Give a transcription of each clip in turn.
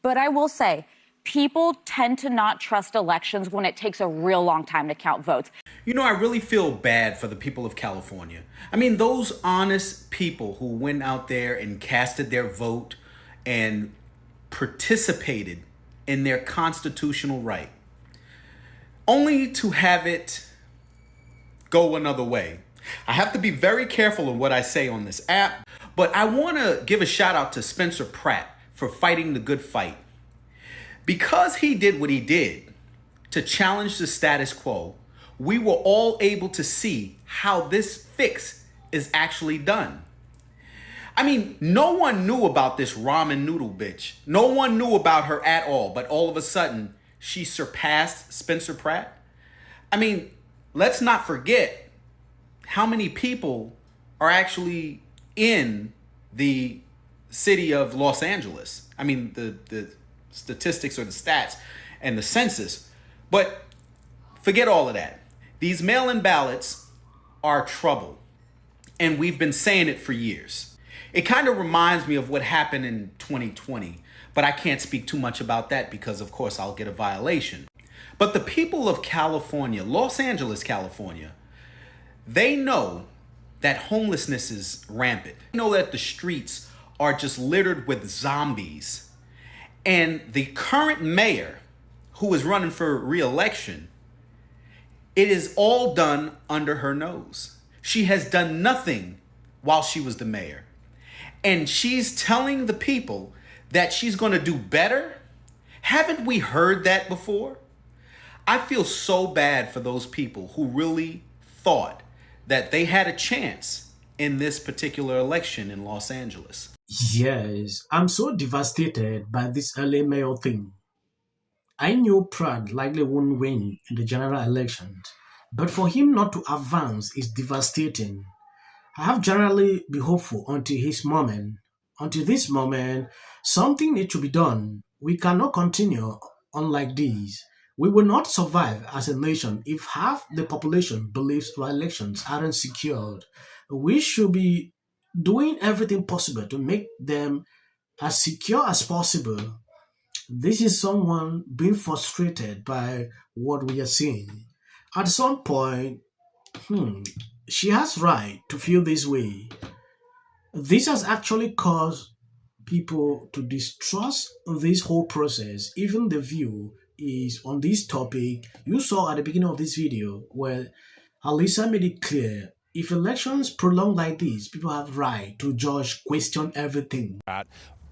But I will say, people tend to not trust elections when it takes a real long time to count votes. You know, I really feel bad for the people of California. I mean, those honest people who went out there and casted their vote and participated in their constitutional right, only to have it go another way. I have to be very careful of what I say on this app, but I want to give a shout out to Spencer Pratt for fighting the good fight. Because he did what he did to challenge the status quo, we were all able to see how this fix is actually done. I mean, no one knew about this ramen noodle bitch. No one knew about her at all, but all of a sudden, she surpassed Spencer Pratt. I mean, let's not forget how many people are actually in the city of Los Angeles. I mean, the statistics or the stats and the census. But forget all of that. These mail-in ballots are trouble. And we've been saying it for years. It kind of reminds me of what happened in 2020. But I can't speak too much about that because, of course, I'll get a violation. But the people of California, Los Angeles, California, they know that homelessness is rampant. They know that the streets are just littered with zombies. And the current mayor, who is running for re-election, it is all done under her nose. She has done nothing while she was the mayor. And she's telling the people that she's going to do better. Haven't we heard that before? I feel so bad for those people who really thought that they had a chance in this particular election in Los Angeles. Yes, I'm so devastated by this LA mayor thing. I knew Pratt likely won't win in the general elections, but for him not to advance is devastating. I have generally been hopeful until this moment. Until this moment, something needs to be done. We cannot continue on like this. We will not survive as a nation if half the population believes our elections aren't secured. We should be doing everything possible to make them as secure as possible. This is someone being frustrated by what we are seeing. At some point, she has right to feel this way. This has actually caused people to distrust this whole process. Even the view is on this topic. You saw at the beginning of this video where Alisa made it clear, if elections prolong like this, people have right to judge, question everything.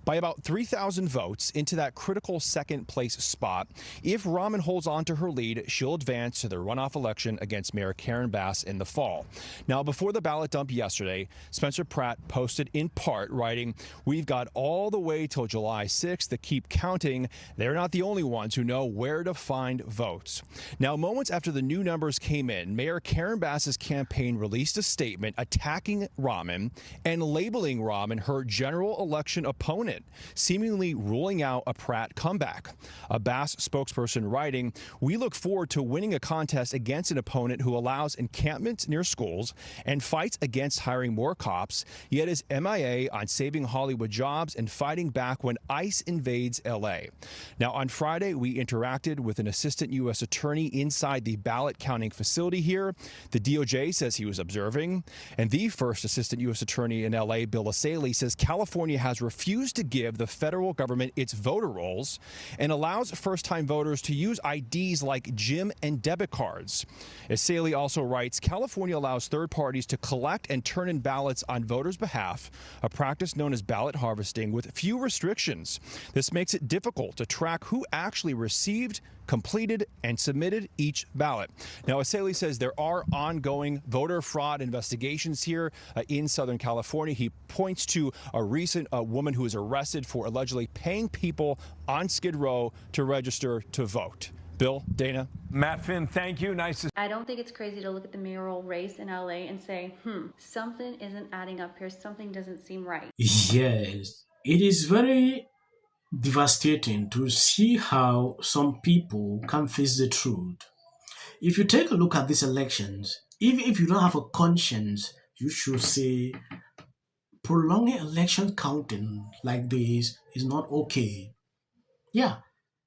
By about 3,000 votes into that critical second place spot. If Rahman holds on to her lead, she'll advance to the runoff election against Mayor Karen Bass in the fall. Now, before the ballot dump yesterday, Spencer Pratt posted in part writing, "We've got all the way till July 6th to keep counting. They're not the only ones who know where to find votes." Now, moments after the new numbers came in, Mayor Karen Bass's campaign released a statement attacking Rahman and labeling Rahman her general election opponent, seemingly ruling out a Pratt comeback. A Bass spokesperson writing, "We look forward to winning a contest against an opponent who allows encampments near schools and fights against hiring more cops, yet is MIA on saving Hollywood jobs and fighting back when ICE invades LA." Now, on Friday, we interacted with an assistant U.S. attorney inside the ballot counting facility here. The DOJ says he was observing, and the first assistant U.S. attorney in LA, Bill Asaley, says California has refused to give the federal government its voter rolls and allows first-time voters to use IDs like gym and debit cards. Asaley also writes, California allows third parties to collect and turn in ballots on voters' behalf, a practice known as ballot harvesting with few restrictions. This makes it difficult to track who actually received, completed, and submitted each ballot. Now, Asaley says there are ongoing voter fraud investigations here in Southern California. He points to a recent woman who was arrested for allegedly paying people on Skid Row to register to vote. Bill, Dana. Matt Finn, thank you. Nice to. I don't think it's crazy to look at the mayoral race in LA and say, something isn't adding up here. Something doesn't seem right. Yes, it is very devastating to see how some people can face the truth. If you take a look at these elections, even if you don't have a conscience, you should say prolonging election counting like this is not okay. Yeah.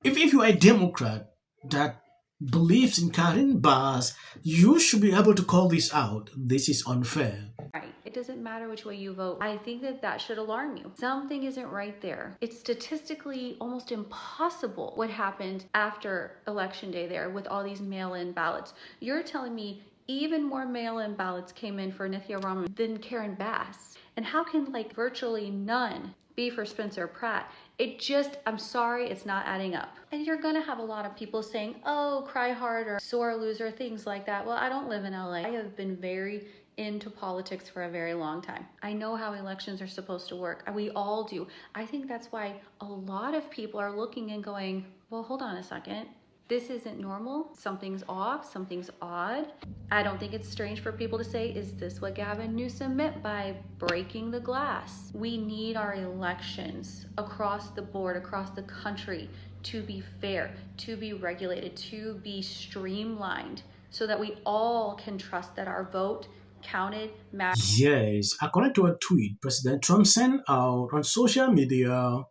If you're a Democrat that believes in cutting bars, you should be able to call this out. This is unfair. Right. It doesn't matter which way you vote. I think that should alarm you. Something isn't right there. It's statistically almost impossible what happened after election day there with all these mail-in ballots. You're telling me even more mail-in ballots came in for Nithya Raman than Karen Bass. And how can like virtually none be for Spencer Pratt? It just, I'm sorry, it's not adding up. And you're gonna have a lot of people saying, oh, cry hard or sore loser, things like that. Well, I don't live in LA. I have been very into politics for a very long time. I know how elections are supposed to work. We all do. I think that's why a lot of people are looking and going, well, hold on a second. This isn't normal. Something's off. Something's odd. I don't think it's strange for people to say, is this what Gavin Newsom meant by breaking the glass? We need our elections across the board, across the country, to be fair, to be regulated, to be streamlined, so that we all can trust that our vote counted, matters. Yes, according to a tweet President Trump sent out on social media,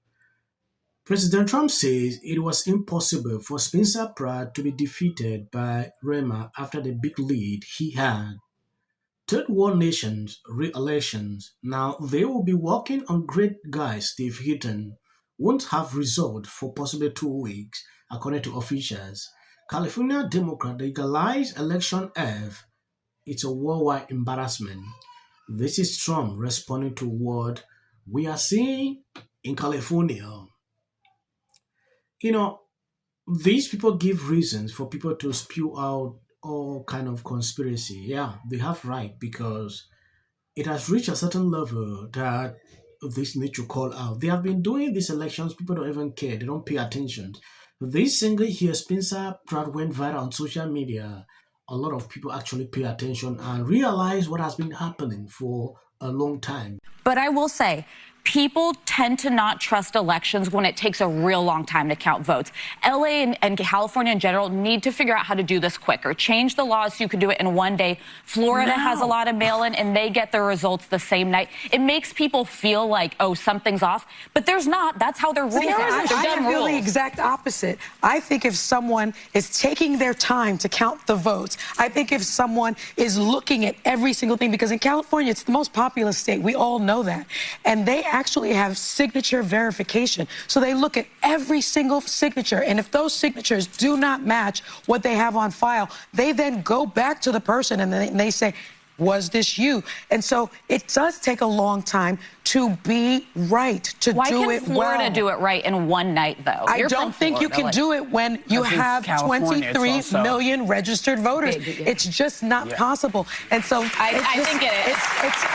President Trump says it was impossible for Spencer Pratt to be defeated by Rema after the big lead he had. Third world nations re-elections. Now they will be working on great guy Steve Heaton won't have result for possibly 2 weeks, according to officials. California Democrat legalized Election F. It's a worldwide embarrassment. This is Trump responding to what we are seeing in California. You know, these people give reasons for people to spew out all kind of conspiracy. Yeah, they have right, because it has reached a certain level that this need to call out. They have been doing these elections, people don't even care, they don't pay attention. This single here, Spencer Pratt, went viral on social media. A lot of people actually pay attention and realize what has been happening for a long time. But I will say, people tend to not trust elections when it takes a real long time to count votes. LA and California in general need to figure out how to do this quicker. Change the laws so you can do it in one day. Florida has a lot of mail-in, and they get their results the same night. It makes people feel like, oh, something's off, but there's not. That's how their rules are. I feel the exact opposite. I think if someone is taking their time to count the votes, I think if someone is looking at every single thing, because in California, it's the most populous state. We all know that. And they actually have signature verification. So they look at every single signature, and if those signatures do not match what they have on file, they then go back to the person and they say, was this you? And so it does take a long time to be right, to do it well. Why can Florida do it right in one night, though? I don't think you can do it when you have 23 million registered voters. It's just not possible. And so I think it is.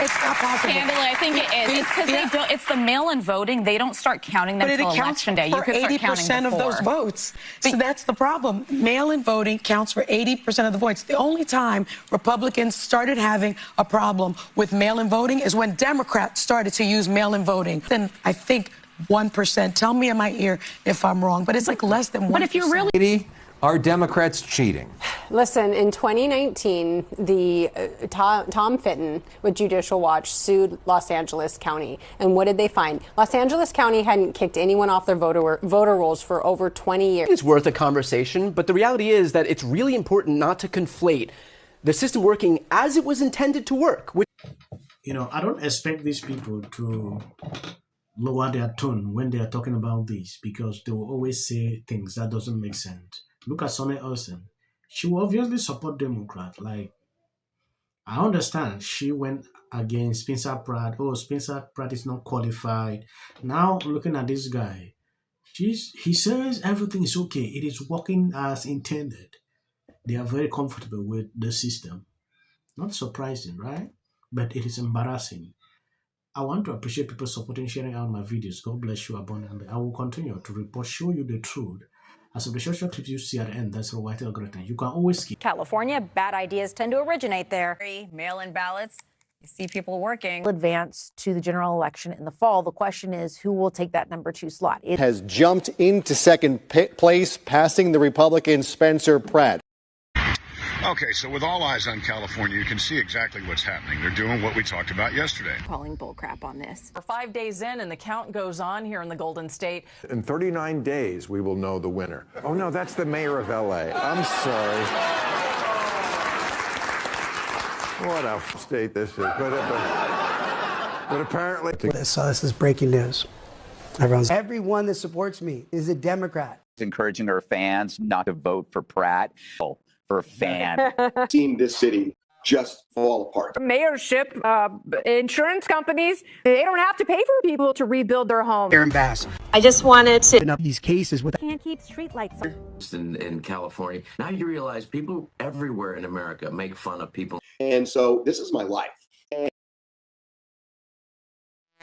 It's not possible. Candidly, I think it is. It's because it's the mail-in voting. They don't start counting them until election day. You can start counting 80% of those votes. So that's the problem. Mail-in voting counts for 80% of the votes. The only time Republicans started having a problem with mail-in voting is when Democrats started to use mail-in voting. Then I think 1%. Tell me in my ear if I'm wrong, but it's like less than 1%. But if you're really... Are Democrats cheating? Listen, in 2019, Tom Fitton with Judicial Watch sued Los Angeles County. And what did they find? Los Angeles County hadn't kicked anyone off their voter rolls for over 20 years. It's worth a conversation, but the reality is that it's really important not to conflate the system working as it was intended to work. You know, I don't expect these people to lower their tone when they are talking about this, because they will always say things that doesn't make sense. Look at Sonny Olsen. She will obviously support Democrat. Like, I understand she went against Spencer Pratt. Oh, Spencer Pratt is not qualified. Now, looking at this guy, he says everything is okay. It is working as intended. They are very comfortable with the system. Not surprising, right? But it is embarrassing. I want to appreciate people supporting, sharing out my videos. God bless you abundantly. I will continue to report, show you the truth. As of the short clips you see at the end, that's a white algorithm. You can always keep. California, bad ideas tend to originate there. Mail-in ballots, you see people working. Advance to the general election in the fall. The question is, who will take that number 2 slot? It has jumped into second place, passing the Republican Spencer Pratt. Okay, so with all eyes on California, you can see exactly what's happening. They're doing what we talked about yesterday. Calling bullcrap on this. We're 5 days in, and the count goes on here in the Golden State. In 39 days, we will know the winner. Oh, no, that's the mayor of L.A. I'm sorry. What a state this is. But apparently... So this is breaking news. Everyone that supports me is a Democrat. Encouraging her fans not to vote for Pratt. For a fan. Seen this city just fall apart. Mayorship, insurance companies, they don't have to pay for people to rebuild their homes. Aaron Bass. I just wanted to up these cases with can't keep streetlights on. In California. Now you realize people everywhere in America make fun of people. And so this is my life.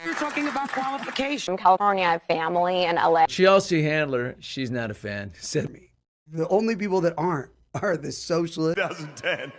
You're talking about qualification. In California, I have family in LA. Chelsea Handler, she's not a fan. Said me. The only people that aren't are the socialists. 2010.